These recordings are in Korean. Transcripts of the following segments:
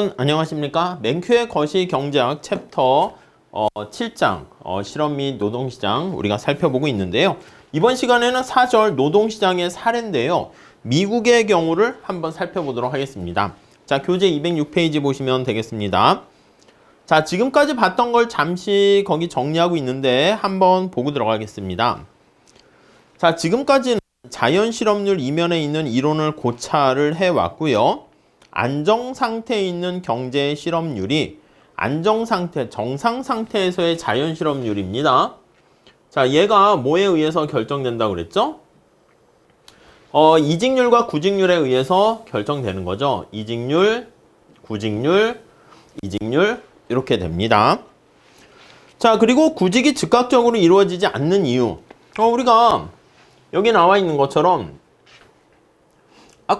안녕하십니까. 맨큐의 거시경제학 챕터 7장 실업 및 노동시장 우리가 살펴보고 있는데요. 이번 시간에는 4절 노동시장의 사례인데요. 미국의 경우를 한번 살펴보도록 하겠습니다. 자, 교재 206페이지 보시면 되겠습니다. 자, 지금까지 봤던 걸 잠시 거기 정리하고 있는데 한번 보고 들어가겠습니다. 자, 지금까지는 자연실업률 이면에 있는 이론을 고찰을 해왔고요. 안정상태에 있는 경제의 실업률이 안정상태, 정상상태에서의 자연실업률입니다. 자, 얘가 뭐에 의해서 결정된다고 그랬죠? 이직률과 구직률에 의해서 결정되는 거죠. 이직률, 구직률, 이직률 이렇게 됩니다. 자, 그리고 구직이 즉각적으로 이루어지지 않는 이유. 우리가 여기 나와 있는 것처럼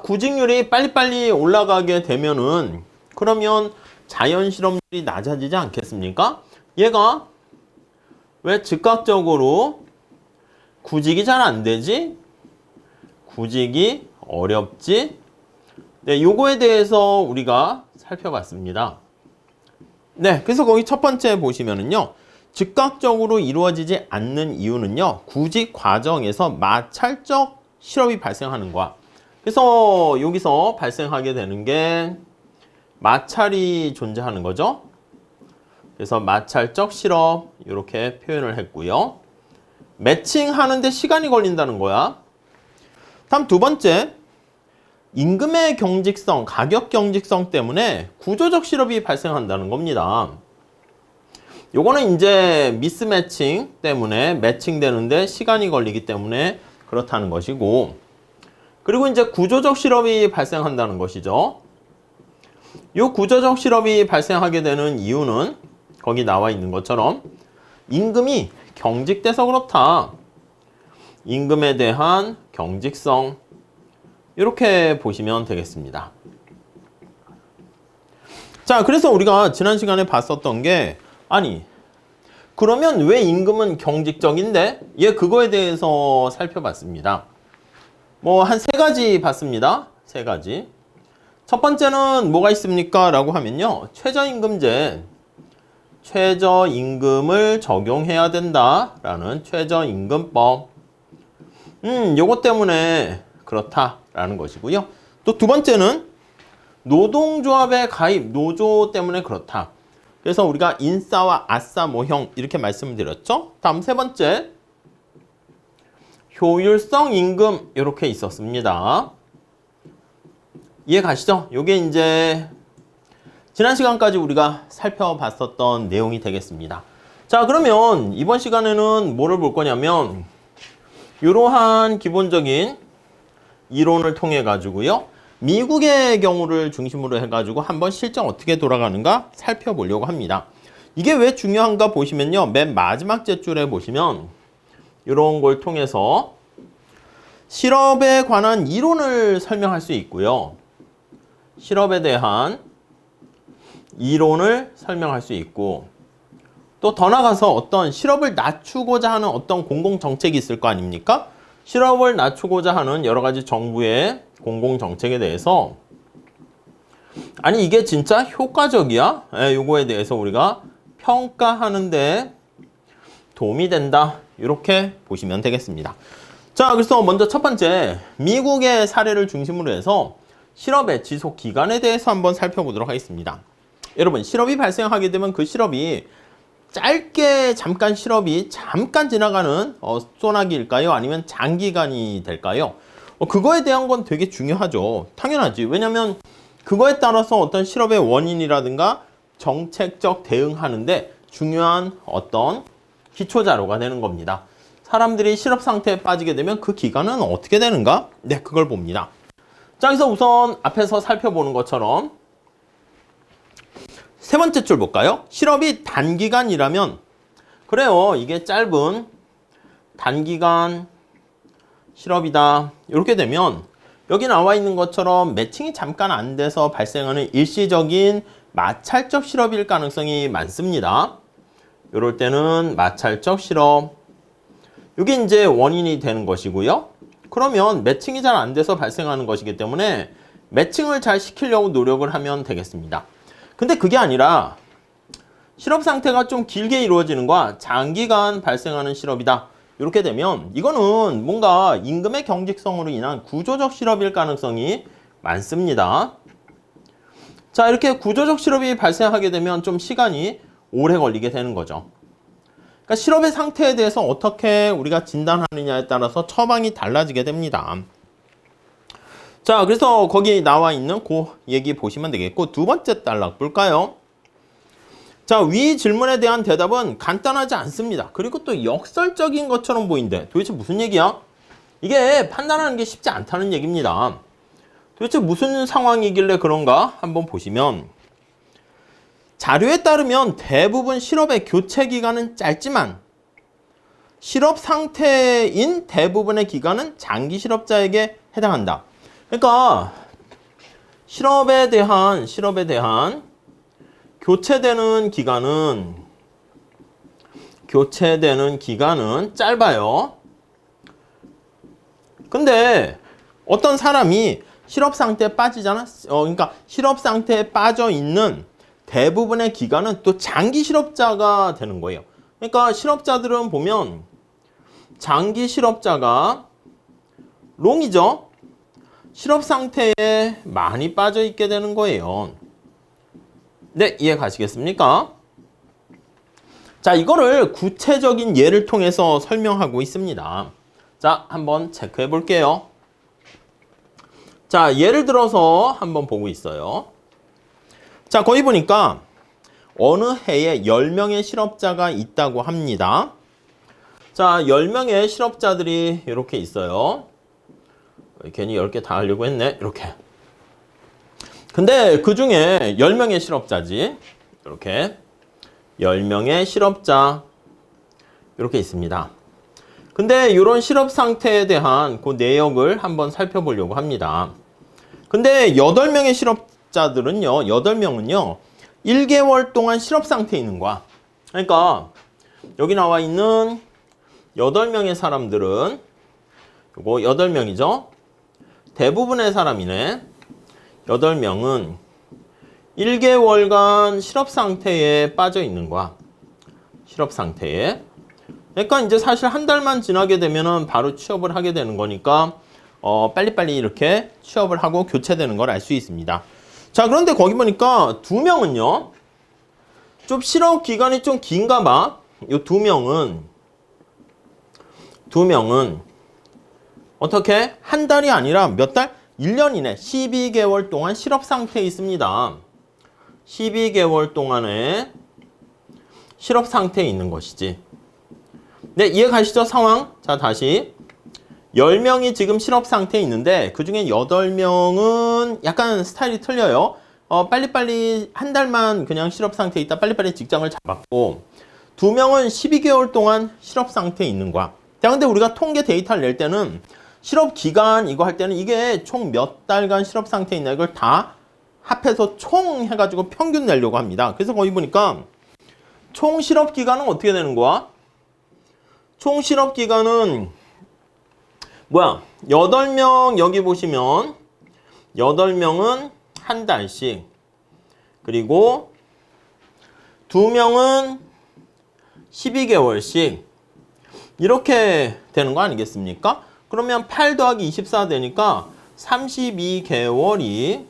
구직률이 빨리빨리 올라가게 되면은 그러면 자연실업률이 낮아지지 않겠습니까? 얘가 왜 즉각적으로 구직이 잘 안 되지? 구직이 어렵지? 네, 요거에 대해서 우리가 살펴봤습니다. 네, 그래서 거기 첫 번째 보시면은요. 즉각적으로 이루어지지 않는 이유는요. 구직 과정에서 마찰적 실업이 발생하는 거야. 그래서 여기서 발생하게 되는 게 마찰이 존재하는 거죠. 그래서 마찰적 실업 이렇게 표현을 했고요. 매칭하는데 시간이 걸린다는 거야. 다음 두 번째, 임금의 경직성, 가격 경직성 때문에 구조적 실업이 발생한다는 겁니다. 요거는 이제 미스매칭 때문에 매칭되는데 시간이 걸리기 때문에 그렇다는 것이고, 그리고 이제 구조적 실업이 발생한다는 것이죠. 이 구조적 실업이 발생하게 되는 이유는 거기 나와 있는 것처럼 임금이 경직돼서 그렇다. 임금에 대한 경직성 이렇게 보시면 되겠습니다. 자, 그래서 우리가 지난 시간에 봤었던 게 그러면 왜 임금은 경직적인데? 그거에 대해서 살펴봤습니다. 한 세 가지 봤습니다. 세 가지. 첫 번째는 뭐가 있습니까? 라고 하면요. 최저임금제. 최저임금을 적용해야 된다라는 최저임금법. 요것 때문에 그렇다라는 것이고요. 또 두 번째는 노동조합의 가입, 노조 때문에 그렇다. 그래서 우리가 인싸와 아싸 모형 이렇게 말씀드렸죠. 다음 세 번째. 효율성 임금 이렇게 있었습니다. 이해 가시죠? 요게 이제 지난 시간까지 우리가 살펴봤었던 내용이 되겠습니다. 자, 그러면 이번 시간에는 뭐를 볼 거냐면 이러한 기본적인 이론을 통해 가지고요. 미국의 경우를 중심으로 해가지고 한번 실정 어떻게 돌아가는가 살펴보려고 합니다. 이게 왜 중요한가 보시면요. 맨 마지막 째줄에 보시면 이런 걸 통해서 실업에 관한 이론을 설명할 수 있고요. 실업에 대한 이론을 설명할 수 있고 또 더 나아가서 어떤 실업을 낮추고자 하는 어떤 공공정책이 있을 거 아닙니까? 실업을 낮추고자 하는 여러 가지 정부의 공공정책에 대해서 이게 진짜 효과적이야? 요거에 대해서 우리가 평가하는데 도움이 된다. 이렇게 보시면 되겠습니다. 자, 그래서 먼저 첫 번째, 미국의 사례를 중심으로 해서 실업의 지속 기간에 대해서 한번 살펴보도록 하겠습니다. 여러분, 실업이 발생하게 되면 그 실업이 짧게 잠깐 지나가는 소나기일까요? 아니면 장기간이 될까요? 그거에 대한 건 되게 중요하죠. 당연하지. 왜냐면 그거에 따라서 어떤 실업의 원인이라든가 정책적 대응하는데 중요한 어떤 기초 자료가 되는 겁니다. 사람들이 실업 상태에 빠지게 되면 그 기간은 어떻게 되는가? 네, 그걸 봅니다. 자, 그래서 우선 앞에서 살펴보는 것처럼 세 번째 줄 볼까요? 실업이 단기간이라면 그래요. 이게 짧은 단기간 실업이다. 이렇게 되면 여기 나와 있는 것처럼 매칭이 잠깐 안 돼서 발생하는 일시적인 마찰적 실업일 가능성이 많습니다. 이럴 때는 마찰적 실업. 이게 이제 원인이 되는 것이고요. 그러면 매칭이 잘 안 돼서 발생하는 것이기 때문에 매칭을 잘 시키려고 노력을 하면 되겠습니다. 근데 그게 아니라 실업 상태가 좀 길게 이루어지는 거와 장기간 발생하는 실업이다. 이렇게 되면 이거는 뭔가 임금의 경직성으로 인한 구조적 실업일 가능성이 많습니다. 자, 이렇게 구조적 실업이 발생하게 되면 좀 시간이 오래 걸리게 되는 거죠. 그러니까 실업의 상태에 대해서 어떻게 우리가 진단하느냐에 따라서 처방이 달라지게 됩니다. 자, 그래서 거기 나와 있는 그 얘기 보시면 되겠고, 두 번째 단락 볼까요? 자, 위 질문에 대한 대답은 간단하지 않습니다. 그리고 또 역설적인 것처럼 보이는데 도대체 무슨 얘기야? 이게 판단하는 게 쉽지 않다는 얘기입니다. 도대체 무슨 상황이길래 그런가 한번 보시면, 자료에 따르면 대부분 실업의 교체 기간은 짧지만 실업 상태인 대부분의 기간은 장기 실업자에게 해당한다. 그러니까 실업에 대한 교체되는 기간은 짧아요. 근데 어떤 사람이 실업 상태에 빠지잖아. 그러니까 실업 상태에 빠져 있는 대부분의 기간은 또 장기 실업자가 되는 거예요. 그러니까 실업자들은 보면 장기 실업자가 롱이죠. 실업 상태에 많이 빠져 있게 되는 거예요. 네, 이해 가시겠습니까? 자, 이거를 구체적인 예를 통해서 설명하고 있습니다. 자, 한번 체크해 볼게요. 자, 예를 들어서 한번 보고 있어요. 자, 거기 보니까 어느 해에 10명의 실업자가 있다고 합니다. 자, 10명의 실업자들이 이렇게 있어요. 괜히 10개 다 하려고 했네. 이렇게. 근데 그 중에 10명의 실업자지. 이렇게. 10명의 실업자. 이렇게 있습니다. 근데 이런 실업 상태에 대한 그 내역을 한번 살펴보려고 합니다. 근데 8명의 실업자들은요, 8명은요, 1개월 동안 실업 상태에 있는 거야. 그러니까 여기 나와 있는 8명의 사람들은, 요거 8명이죠. 대부분의 사람이네. 8명은 1개월간 실업 상태에 빠져 있는 거야. 실업 상태에. 그러니까 이제 사실 한 달만 지나게 되면은 바로 취업을 하게 되는 거니까 빨리빨리 이렇게 취업을 하고 교체되는 걸 알 수 있습니다. 자, 그런데 거기 보니까 2명은요. 좀 실업 기간이 좀 긴가 봐. 이 2명은 어떻게? 한 달이 아니라 몇 달? 1년 이내 12개월 동안 실업 상태에 있습니다. 12개월 동안에 실업 상태에 있는 것이지. 네, 이해 가시죠? 상황. 자, 다시 10명이 지금 실업 상태에 있는데 그 중에 8명은 약간 스타일이 틀려요. 빨리빨리 한 달만 그냥 실업 상태에 있다 빨리빨리 직장을 잡았고, 2명은 12개월 동안 실업 상태에 있는 거야. 자, 근데 우리가 통계 데이터를 낼 때는 실업 기간 이거 할 때는 이게 총 몇 달간 실업 상태에 있나 이걸 다 합해서 총 해가지고 평균 내려고 합니다. 그래서 거기 보니까 총 실업 기간은 어떻게 되는 거야? 총 실업 기간은 뭐야? 8명 여기 보시면 8명은 한 달씩, 그리고 2명은 12개월씩 이렇게 되는 거 아니겠습니까? 그러면 8 더하기 24 되니까 32개월이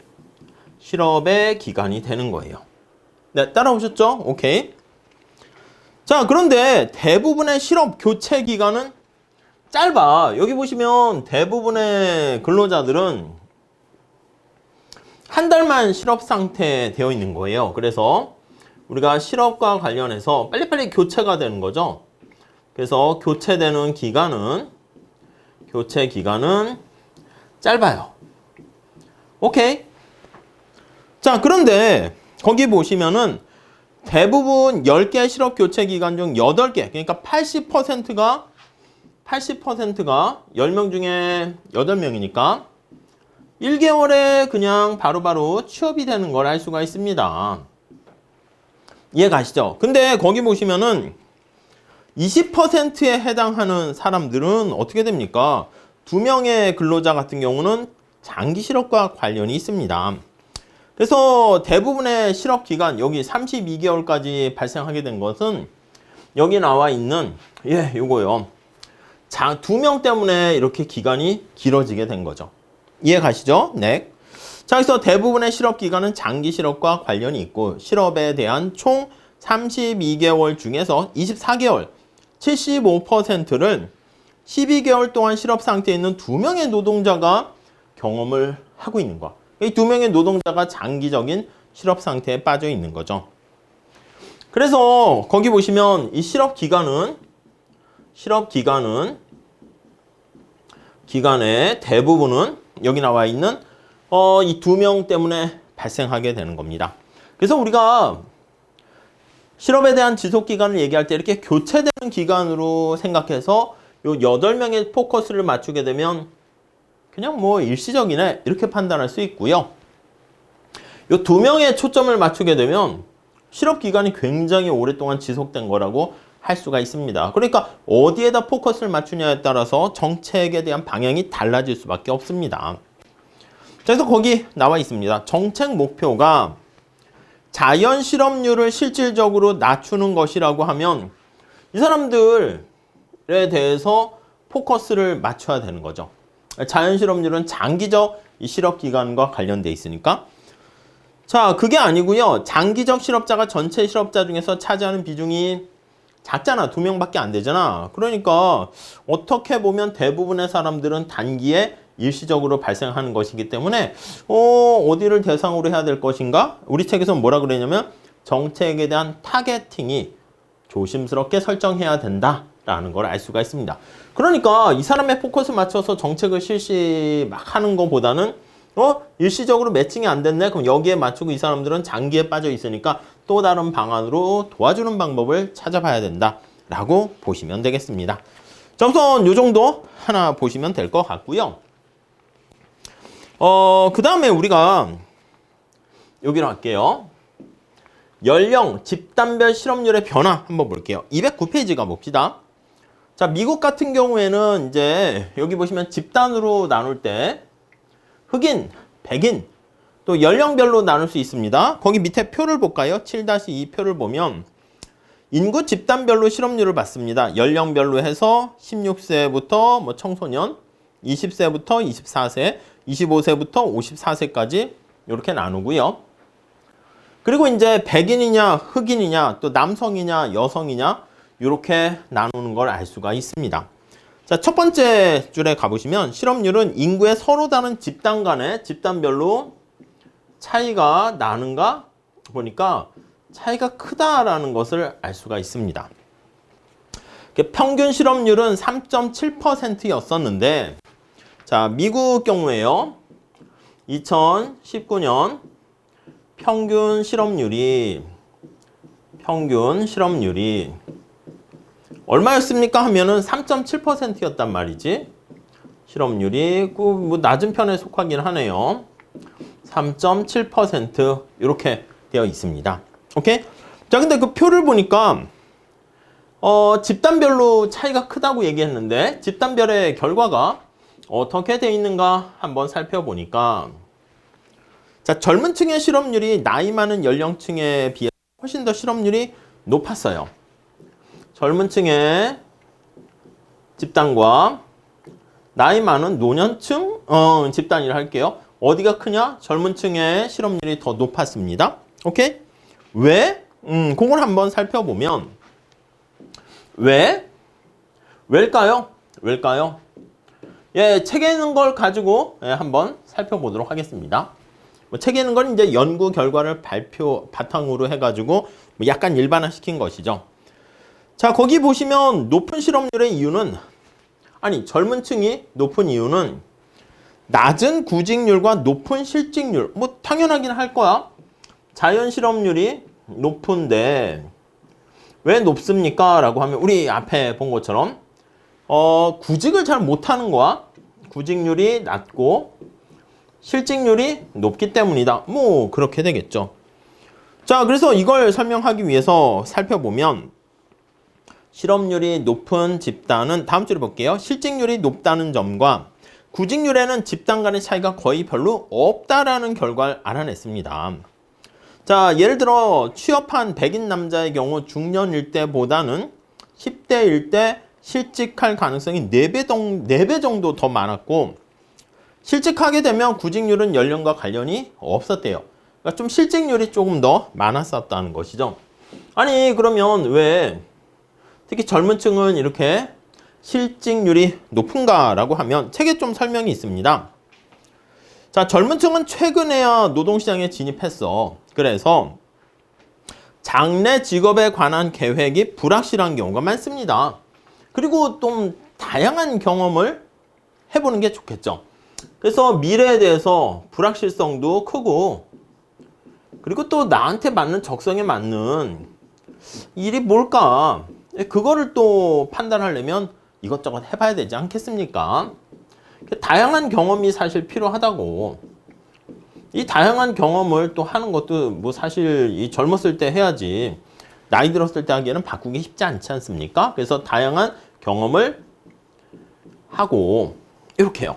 실업의 기간이 되는 거예요. 네, 따라오셨죠? 오케이. 자, 그런데 대부분의 실업 교체 기간은 짧아. 여기 보시면 대부분의 근로자들은 한 달만 실업 상태에 되어 있는 거예요. 그래서 우리가 실업과 관련해서 빨리빨리 교체가 되는 거죠. 그래서 교체 기간은 짧아요. 오케이. 자, 그런데 거기 보시면은 대부분 10개 실업 교체 기간 중 8개, 그러니까 80%가 10명 중에 8명이니까 1개월에 그냥 바로바로 취업이 되는 걸 알 수가 있습니다. 이해 가시죠? 근데 거기 보시면은 20%에 해당하는 사람들은 어떻게 됩니까? 2명의 근로자 같은 경우는 장기 실업과 관련이 있습니다. 그래서 대부분의 실업 기간, 여기 32개월까지 발생하게 된 것은 여기 나와 있는, 요거요. 자, 2명 때문에 이렇게 기간이 길어지게 된 거죠. 이해 가시죠? 네. 자, 그래서 대부분의 실업 기간은 장기 실업과 관련이 있고, 실업에 대한 총 32개월 중에서 24개월, 75%를 12개월 동안 실업 상태에 있는 2명의 노동자가 경험을 하고 있는 거야. 이 2명의 노동자가 장기적인 실업 상태에 빠져 있는 거죠. 그래서 거기 보시면 이 기간의 대부분은 여기 나와 있는 이 2명 때문에 발생하게 되는 겁니다. 그래서 우리가 실업에 대한 지속 기간을 얘기할 때 이렇게 교체되는 기간으로 생각해서 요 8명의 포커스를 맞추게 되면 그냥 뭐 일시적이네 이렇게 판단할 수 있고요. 요 2명의 초점을 맞추게 되면 실업 기간이 굉장히 오랫동안 지속된 거라고 할 수가 있습니다. 그러니까 어디에다 포커스를 맞추냐에 따라서 정책에 대한 방향이 달라질 수밖에 없습니다. 그래서 거기 나와 있습니다. 정책 목표가 자연 실업률을 실질적으로 낮추는 것이라고 하면 이 사람들에 대해서 포커스를 맞춰야 되는 거죠. 자연 실업률은 장기적 이 실업 기간과 관련돼 있으니까. 자, 그게 아니고요. 장기적 실업자가 전체 실업자 중에서 차지하는 비중이 작잖아. 2명밖에 안 되잖아. 그러니까 어떻게 보면 대부분의 사람들은 단기에 일시적으로 발생하는 것이기 때문에 어디를 대상으로 해야 될 것인가? 우리 책에서는 뭐라 그러냐면 정책에 대한 타겟팅이 조심스럽게 설정해야 된다라는 걸 알 수가 있습니다. 그러니까 이 사람의 포커스 맞춰서 정책을 실시 막 하는 것보다는 일시적으로 매칭이 안 됐네? 그럼 여기에 맞추고 이 사람들은 장기에 빠져 있으니까 또 다른 방안으로 도와주는 방법을 찾아봐야 된다라고 보시면 되겠습니다. 자, 우선 요 정도 하나 보시면 될 것 같고요. 그 다음에 우리가 여기로 할게요. 연령, 집단별 실업률의 변화 한번 볼게요. 209페이지 가봅시다. 자, 미국 같은 경우에는 이제 여기 보시면 집단으로 나눌 때 흑인, 백인, 또 연령별로 나눌 수 있습니다. 거기 밑에 표를 볼까요? 7-2 표를 보면 인구 집단별로 실업률을 봤습니다. 연령별로 해서 16세부터 뭐 청소년, 20세부터 24세, 25세부터 54세까지 이렇게 나누고요. 그리고 이제 백인이냐, 흑인이냐, 또 남성이냐, 여성이냐 이렇게 나누는 걸 알 수가 있습니다. 자, 첫 번째 줄에 가보시면 실업률은 인구의 서로 다른 집단 간의 집단별로 차이가 나는가 보니까 차이가 크다라는 것을 알 수가 있습니다. 평균 실업률은 3.7%였었는데 자, 미국 경우에요. 2019년 평균 실업률이 얼마였습니까? 하면은 3.7%였단 말이지. 실업률이 뭐 낮은 편에 속하긴 하네요. 3.7% 이렇게 되어 있습니다. 오케이? 자, 근데 그 표를 보니까 집단별로 차이가 크다고 얘기했는데 집단별의 결과가 어떻게 되어 있는가 한번 살펴보니까 자, 젊은 층의 실업률이 나이 많은 연령층에 비해 훨씬 더 실업률이 높았어요. 젊은 층의 집단과 나이 많은 노년층 집단이라 할게요. 어디가 크냐? 젊은 층의 실업률이 더 높았습니다. 오케이? 왜? 그걸 한번 살펴보면 왜일까요? 예, 책에 있는 걸 가지고 한번 살펴보도록 하겠습니다. 책에 있는 건 이제 연구 결과를 바탕으로 해가지고 약간 일반화시킨 것이죠. 자, 거기 보시면 높은 실업률의 이유는 젊은 층이 높은 이유는 낮은 구직률과 높은 실직률. 뭐 당연하긴 할 거야. 자연 실업률이 높은데 왜 높습니까? 라고 하면 우리 앞에 본 것처럼 구직을 잘 못하는 거야. 구직률이 낮고 실직률이 높기 때문이다. 뭐 그렇게 되겠죠. 자, 그래서 이걸 설명하기 위해서 살펴보면 실업률이 높은 집단은 다음 줄을 볼게요. 실직률이 높다는 점과 구직률에는 집단 간의 차이가 거의 별로 없다라는 결과를 알아냈습니다. 자, 예를 들어 취업한 백인 남자의 경우 중년일 때보다는 10대일 때 실직할 가능성이 4배 정도 더 많았고, 실직하게 되면 구직률은 연령과 관련이 없었대요. 그러니까 좀 실직률이 조금 더 많았었다는 것이죠. 아니, 그러면 왜 특히 젊은 층은 이렇게 실직률이 높은가라고 하면 책에 좀 설명이 있습니다. 자, 젊은 층은 최근에야 노동시장에 진입했어. 그래서 장래 직업에 관한 계획이 불확실한 경우가 많습니다. 그리고 좀 다양한 경험을 해보는 게 좋겠죠. 그래서 미래에 대해서 불확실성도 크고, 그리고 또 나한테 맞는 적성에 맞는 일이 뭘까? 그거를 또 판단하려면 이것저것 해봐야 되지 않겠습니까? 다양한 경험이 사실 필요하다고. 이 다양한 경험을 또 하는 것도 뭐 사실 이 젊었을 때 해야지 나이 들었을 때 하기에는 바꾸기 쉽지 않지 않습니까? 그래서 다양한 경험을 하고 이렇게요.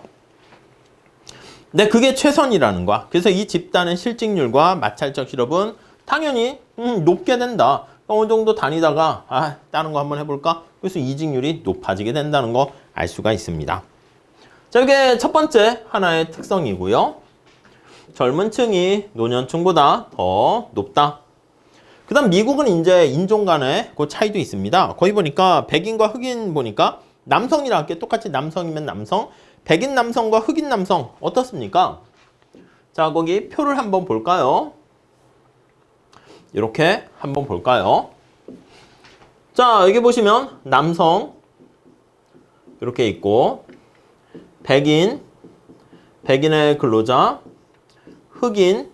네, 그게 최선이라는 거야. 그래서 이 집단의 실직률과 마찰적 실업은 당연히 높게 된다. 어느 정도 다니다가 다른 거 한번 해볼까? 그래서 이직률이 높아지게 된다는 거 알 수가 있습니다. 자, 이게 첫 번째 하나의 특성이고요. 젊은 층이 노년층보다 더 높다. 그 다음 미국은 이제 인종 간의 그 차이도 있습니다. 거기 보니까 백인과 흑인 보니까 남성이라 할게 똑같이 남성이면 남성, 백인 남성과 흑인 남성 어떻습니까? 자, 거기 표를 한번 볼까요? 이렇게 한번 볼까요? 자, 여기 보시면 남성 이렇게 있고, 백인의 근로자, 흑인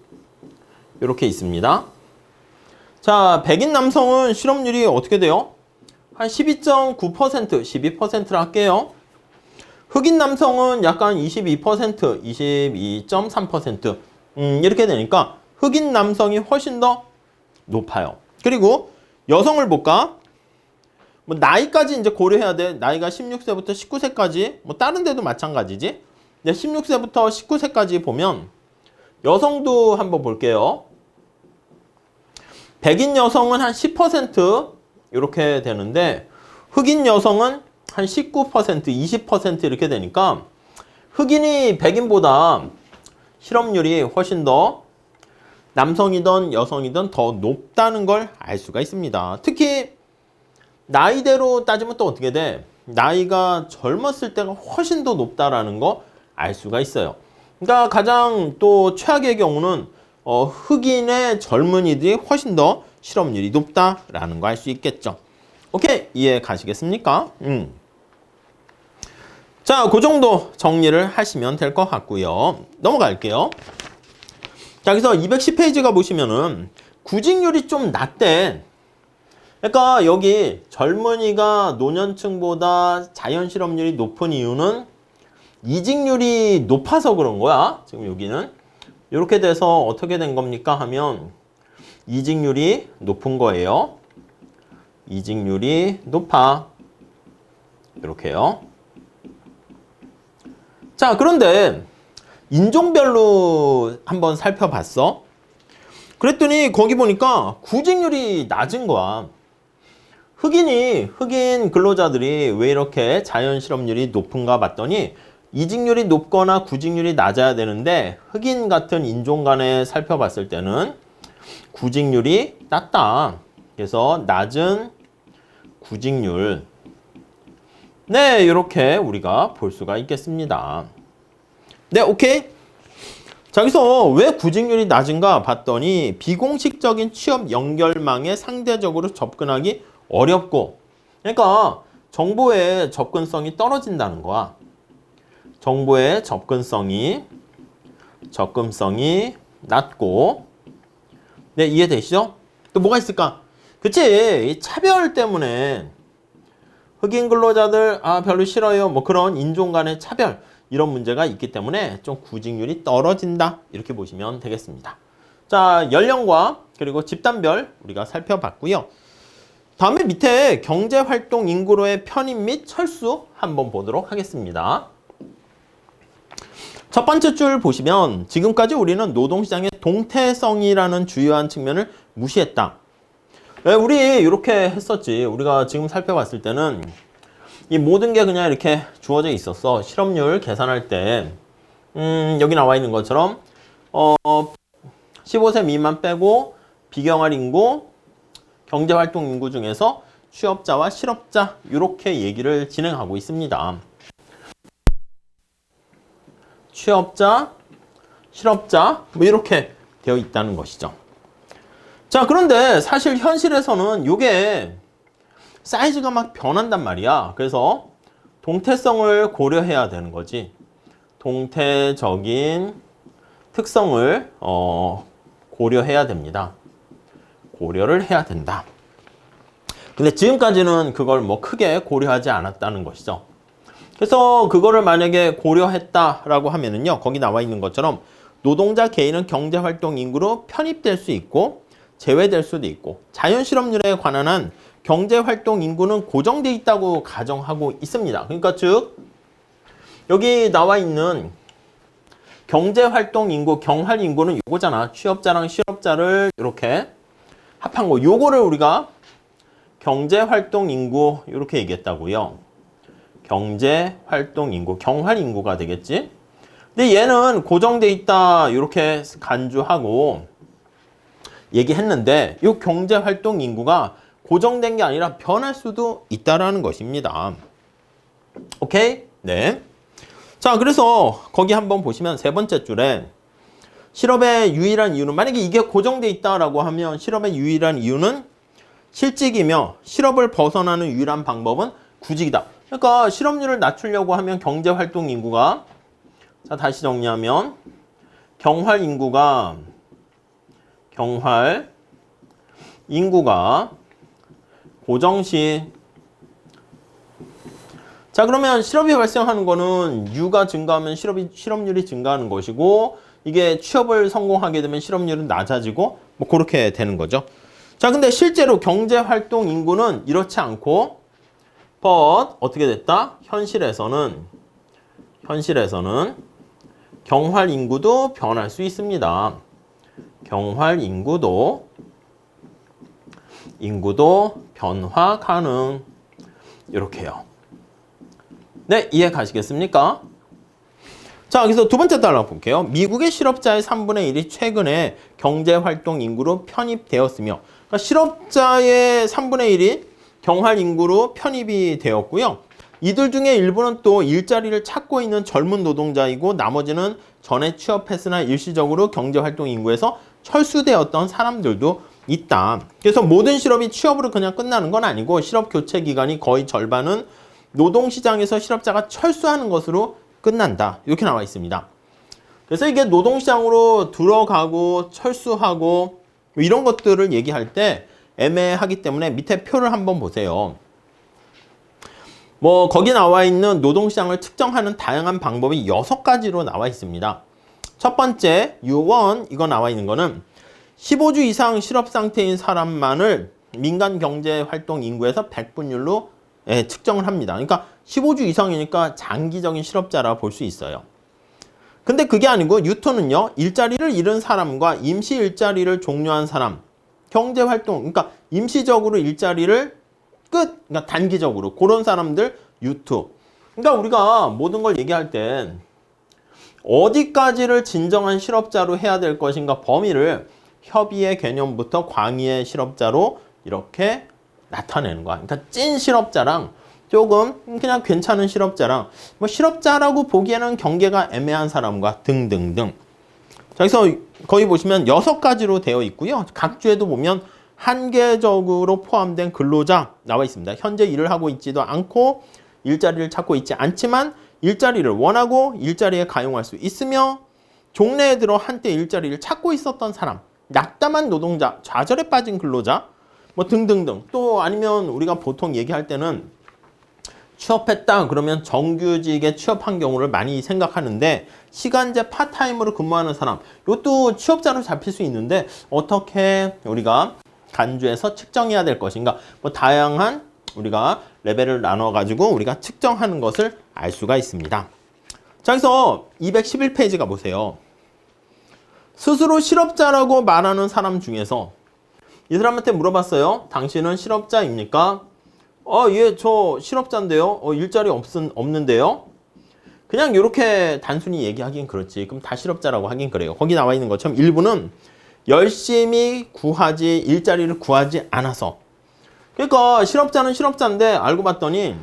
이렇게 있습니다. 자, 백인 남성은 실업률이 어떻게 돼요? 한 12.9%, 12%라 할게요. 흑인 남성은 약간 22%, 22.3%. 이렇게 되니까 흑인 남성이 훨씬 더 높아요. 그리고 여성을 볼까? 뭐 나이까지 이제 고려해야 돼. 나이가 16세부터 19세까지, 뭐 다른 데도 마찬가지지. 16세부터 19세까지 보면 여성도 한번 볼게요. 백인 여성은 한 10% 이렇게 되는데 흑인 여성은 한 19%, 20% 이렇게 되니까 흑인이 백인보다 실업률이 훨씬 더 남성이든 여성이든 더 높다는 걸 알 수가 있습니다. 특히 나이대로 따지면 또 어떻게 돼? 나이가 젊었을 때가 훨씬 더 높다라는 거 알 수가 있어요. 그러니까 가장 또 최악의 경우는 흑인의 젊은이들이 훨씬 더 실업률이 높다라는 거 알 수 있겠죠. 오케이, 이해 가시겠습니까? 자, 그 정도 정리를 하시면 될 것 같고요. 넘어갈게요. 자, 그래서 210페이지가 보시면은 구직률이 좀 낮대. 그러니까 여기 젊은이가 노년층보다 자연 실업률이 높은 이유는 이직률이 높아서 그런 거야. 지금 여기는 이렇게 돼서 어떻게 된 겁니까 하면 이직률이 높은 거예요. 이직률이 높아. 이렇게요. 자, 그런데 인종별로 한번 살펴봤어. 그랬더니 거기 보니까 구직률이 낮은 거야. 흑인 근로자들이 왜 이렇게 자연 실업률이 높은가 봤더니 이직률이 높거나 구직률이 낮아야 되는데 흑인 같은 인종 간에 살펴봤을 때는 구직률이 낮다. 그래서 낮은 구직률. 네, 이렇게 우리가 볼 수가 있겠습니다. 네, 오케이. 자, 여기서 왜 구직률이 낮은가 봤더니 비공식적인 취업 연결망에 상대적으로 접근하기 어렵고, 그러니까 정보의 접근성이 떨어진다는 거야. 정보의 접근성이 낮고. 네, 이해되시죠? 또 뭐가 있을까? 그치, 이 차별 때문에 흑인 근로자들 별로 싫어요. 뭐 그런 인종 간의 차별, 이런 문제가 있기 때문에 좀 구직률이 떨어진다. 이렇게 보시면 되겠습니다. 자, 연령과 그리고 집단별 우리가 살펴봤고요. 다음에 밑에 경제활동 인구로의 편입 및 철수 한번 보도록 하겠습니다. 첫 번째 줄 보시면 지금까지 우리는 노동시장의 동태성이라는 주요한 측면을 무시했다. 왜 우리 이렇게 했었지. 우리가 지금 살펴봤을 때는 이 모든 게 그냥 이렇게 주어져 있었어. 실업률 계산할 때 여기 나와 있는 것처럼 15세 미만 빼고 비경할 인구, 경제활동 인구 중에서 취업자와 실업자 이렇게 얘기를 진행하고 있습니다. 취업자, 실업자 뭐 이렇게 되어 있다는 것이죠. 자, 그런데 사실 현실에서는 이게 사이즈가 막 변한단 말이야. 그래서 동태성을 고려해야 되는 거지. 동태적인 특성을 고려해야 됩니다. 고려를 해야 된다. 근데 지금까지는 그걸 뭐 크게 고려하지 않았다는 것이죠. 그래서 그거를 만약에 고려했다라고 하면은요, 거기 나와 있는 것처럼 노동자 개인은 경제활동 인구로 편입될 수 있고 제외될 수도 있고 자연실업률에 관한 한 경제활동 인구는 고정돼 있다고 가정하고 있습니다. 그러니까 즉 여기 나와 있는 경제활동 인구, 경활 인구는 요거잖아. 취업자랑 실업자를 이렇게 합한 거. 요거를 우리가 경제활동 인구 이렇게 얘기했다고요. 경제활동 인구, 경활 인구가 되겠지. 근데 얘는 고정돼 있다 이렇게 간주하고 얘기했는데 이 경제활동 인구가 고정된 게 아니라 변할 수도 있다라는 것입니다. 오케이? 네. 자, 그래서 거기 한번 보시면 세 번째 줄에 실업의 유일한 이유는, 만약에 이게 고정돼 있다라고 하면 실업의 유일한 이유는 실직이며 실업을 벗어나는 유일한 방법은 구직이다. 그러니까 실업률을 낮추려고 하면 경제활동 인구가, 자 다시 정리하면 경활 인구가 고정시, 자 그러면 실업이 발생하는 거는 유가 증가하면 실업률이 증가하는 것이고, 이게 취업을 성공하게 되면 실업률은 낮아지고 뭐 그렇게 되는 거죠. 자 근데 실제로 경제활동 인구는 이렇지 않고 but 어떻게 됐다? 현실에서는 경활 인구도 변할 수 있습니다. 경활 인구도 변화 가능. 이렇게요. 네, 이해 가시겠습니까? 자, 여기서 두 번째 달러 볼게요. 미국의 실업자의 3분의 1이 최근에 경제활동 인구로 편입되었으며, 그러니까 실업자의 3분의 1이 경활 인구로 편입이 되었고요. 이들 중에 일부는 또 일자리를 찾고 있는 젊은 노동자이고, 나머지는 전에 취업했으나 일시적으로 경제활동 인구에서 철수되었던 사람들도 있다. 그래서 모든 실업이 취업으로 그냥 끝나는 건 아니고, 실업 교체 기간이 거의 절반은 노동시장에서 실업자가 철수하는 것으로 끝난다. 이렇게 나와 있습니다. 그래서 이게 노동시장으로 들어가고 철수하고 이런 것들을 얘기할 때 애매하기 때문에 밑에 표를 한번 보세요. 뭐 거기 나와 있는 노동시장을 측정하는 다양한 방법이 6가지로 나와 있습니다. 첫 번째 U1 이거 나와 있는 거는 15주 이상 실업 상태인 사람만을 민간 경제 활동 인구에서 100분율로 측정을 합니다. 그러니까 15주 이상이니까 장기적인 실업자라 볼 수 있어요. 근데 그게 아니고 U2는요, 일자리를 잃은 사람과 임시 일자리를 종료한 사람, 경제 활동, 그러니까 임시적으로 일자리를 그러니까 단기적으로 그런 사람들 U2. 그러니까 우리가 모든 걸 얘기할 땐 어디까지를 진정한 실업자로 해야 될 것인가, 범위를 협의의 개념부터 광의의 실업자로 이렇게 나타내는 거야. 그러니까 찐 실업자랑 조금 그냥 괜찮은 실업자랑 뭐 실업자라고 보기에는 경계가 애매한 사람과 등등등. 자, 여기서 거기 보시면 6가지로 되어 있고요. 각 주에도 보면 한계적으로 포함된 근로자 나와 있습니다. 현재 일을 하고 있지도 않고 일자리를 찾고 있지 않지만 일자리를 원하고 일자리에 가용할 수 있으며 종래에 들어 한때 일자리를 찾고 있었던 사람, 낙담한 노동자, 좌절에 빠진 근로자 뭐 등등등. 또 아니면 우리가 보통 얘기할 때는 취업했다 그러면 정규직에 취업한 경우를 많이 생각하는데, 시간제 파타임으로 근무하는 사람, 이것도 취업자로 잡힐 수 있는데 어떻게 우리가 간주해서 측정해야 될 것인가, 뭐 다양한 우리가 레벨을 나눠 가지고 우리가 측정하는 것을 알 수가 있습니다. 자, 그래서 211페이지 가보세요. 스스로 실업자라고 말하는 사람 중에서 이 사람한테 물어봤어요. 당신은 실업자입니까? 예, 저 실업자인데요. 일자리 없는데요. 그냥 이렇게 단순히 얘기하긴 그렇지. 그럼 다 실업자라고 하긴 그래요. 거기 나와 있는 것처럼 일부는 열심히 일자리를 구하지 않아서. 그러니까 실업자는 실업자인데 알고 봤더니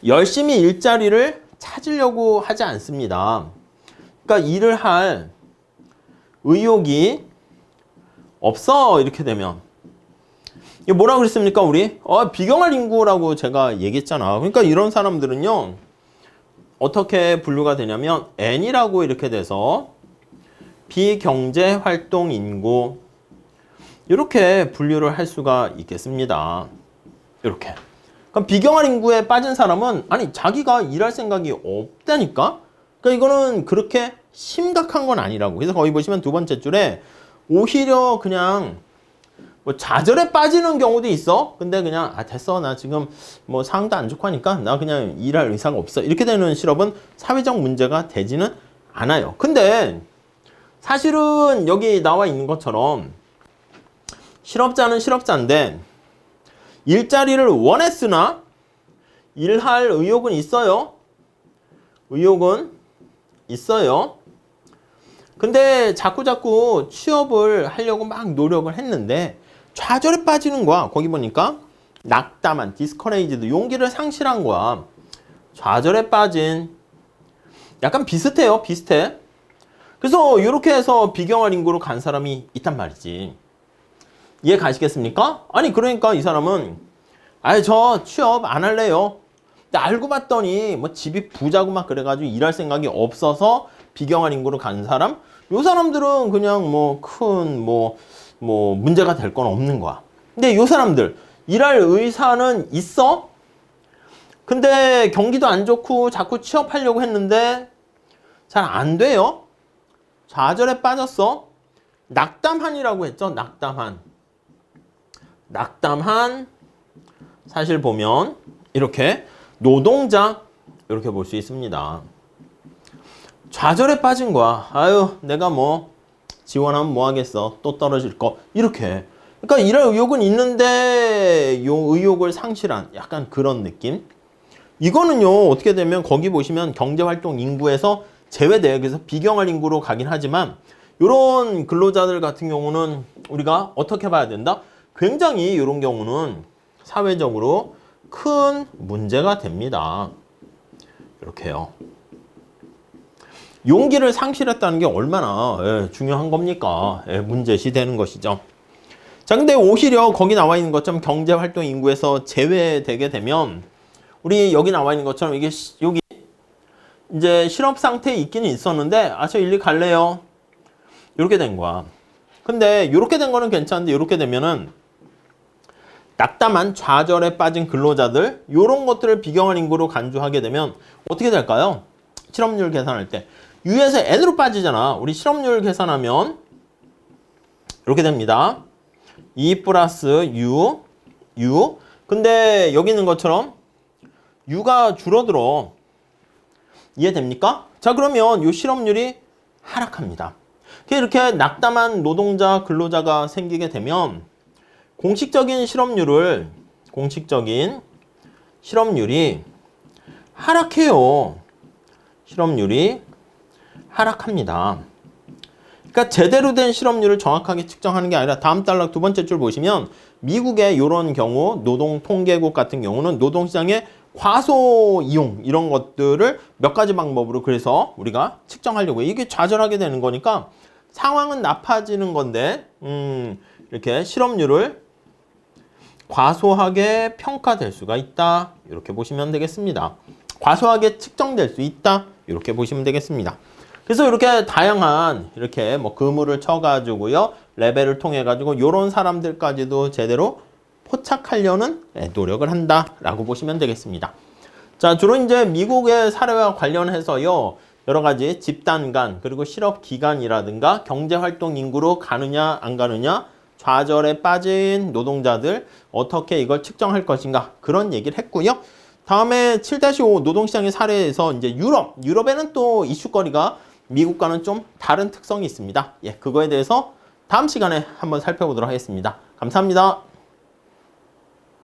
열심히 일자리를 찾으려고 하지 않습니다. 그러니까 일을 할 의욕이 없어. 이렇게 되면 이게 뭐라고 그랬습니까 우리? 비경할 인구라고 제가 얘기했잖아. 그러니까 이런 사람들은요 어떻게 분류가 되냐면 N이라고 이렇게 돼서 비경제활동 인구 이렇게 분류를 할 수가 있겠습니다. 이렇게. 그럼 비경할 인구에 빠진 사람은 아니 자기가 일할 생각이 없다니까? 그러니까 이거는 그렇게 심각한 건 아니라고. 그래서 거기 보시면 두 번째 줄에 오히려 그냥 뭐 좌절에 빠지는 경우도 있어. 근데 그냥 됐어. 나 지금 뭐 상황도 안 좋고 하니까 나 그냥 일할 의사가 없어. 이렇게 되는 실업은 사회적 문제가 되지는 않아요. 근데 사실은 여기 나와 있는 것처럼 실업자는 실업자인데 일자리를 원했으나 일할 의욕은 있어요. 의욕은 있어요. 근데 자꾸 취업을 하려고 막 노력을 했는데 좌절에 빠지는 거야. 거기 보니까 낙담한, 디스커레이지드, 용기를 상실한 거야. 좌절에 빠진. 약간 비슷해요. 비슷해. 그래서 이렇게 해서 비경할 인구로 간 사람이 있단 말이지. 이해 가시겠습니까? 아니 그러니까 이 사람은 저 취업 안 할래요. 근데 알고 봤더니 뭐 집이 부자고 막 그래가지고 일할 생각이 없어서 비경할 인구로 간 사람? 요 사람들은 그냥 뭐 큰 문제가 될 건 없는 거야. 근데 요 사람들 일할 의사는 있어? 근데 경기도 안 좋고 자꾸 취업하려고 했는데 잘 안 돼요. 좌절에 빠졌어. 낙담한이라고 했죠. 낙담한 사실 보면 이렇게 노동자 이렇게 볼 수 있습니다. 좌절에 빠진 거야. 내가 뭐 지원하면 뭐 하겠어. 또 떨어질 거. 이렇게. 그러니까 일할 의욕은 있는데 요 의욕을 상실한 약간 그런 느낌. 이거는요. 어떻게 되면 거기 보시면 경제활동 인구에서 제외돼요. 그래서 비경할 인구로 가긴 하지만 이런 근로자들 같은 경우는 우리가 어떻게 봐야 된다? 굉장히 이런 경우는 사회적으로 큰 문제가 됩니다. 이렇게요. 용기를 상실했다는 게 얼마나 중요한 겁니까? 문제시 되는 것이죠. 자, 근데 오히려 거기 나와 있는 것처럼 경제활동 인구에서 제외되게 되면 우리 여기 나와 있는 것처럼 이게 여기 이제 실업 상태에 있기는 있었는데 저 일리 갈래요. 이렇게 된 거야. 근데 이렇게 된 거는 괜찮은데 이렇게 되면은 낙담한 좌절에 빠진 근로자들 이런 것들을 비경할 인구로 간주하게 되면 어떻게 될까요? 실업률 계산할 때 U에서 N으로 빠지잖아. 우리 실업률 계산하면 이렇게 됩니다. 2 플러스 U. 근데 여기 있는 것처럼 U가 줄어들어. 이해됩니까? 자, 그러면 이 실업률이 하락합니다. 이렇게 낙담한 노동자, 근로자가 생기게 되면 공식적인 실업률이 하락해요. 실업률이 하락합니다. 그러니까 제대로 된 실업률을 정확하게 측정하는 게 아니라 다음 단락 두 번째 줄 보시면 미국의 이런 경우 노동통계국 같은 경우는 노동시장의 과소 이용 이런 것들을 몇 가지 방법으로 그래서 우리가 측정하려고 해요. 이게 좌절하게 되는 거니까 상황은 나빠지는 건데 이렇게 실업률을 과소하게 평가될 수가 있다. 이렇게 보시면 되겠습니다. 과소하게 측정될 수 있다. 이렇게 보시면 되겠습니다. 그래서 이렇게 다양한 이렇게 뭐 그물을 쳐가지고요. 레벨을 통해 가지고 이런 사람들까지도 제대로 포착하려는 노력을 한다라고 보시면 되겠습니다. 자, 주로 이제 미국의 사례와 관련해서요. 여러 가지 집단 간 그리고 실업 기간이라든가 경제활동 인구로 가느냐 안 가느냐 좌절에 빠진 노동자들 어떻게 이걸 측정할 것인가 그런 얘기를 했고요. 다음에 7-5 노동시장의 사례에서 이제 유럽에는 또 이슈거리가 미국과는 좀 다른 특성이 있습니다. 예, 그거에 대해서 다음 시간에 한번 살펴보도록 하겠습니다. 감사합니다.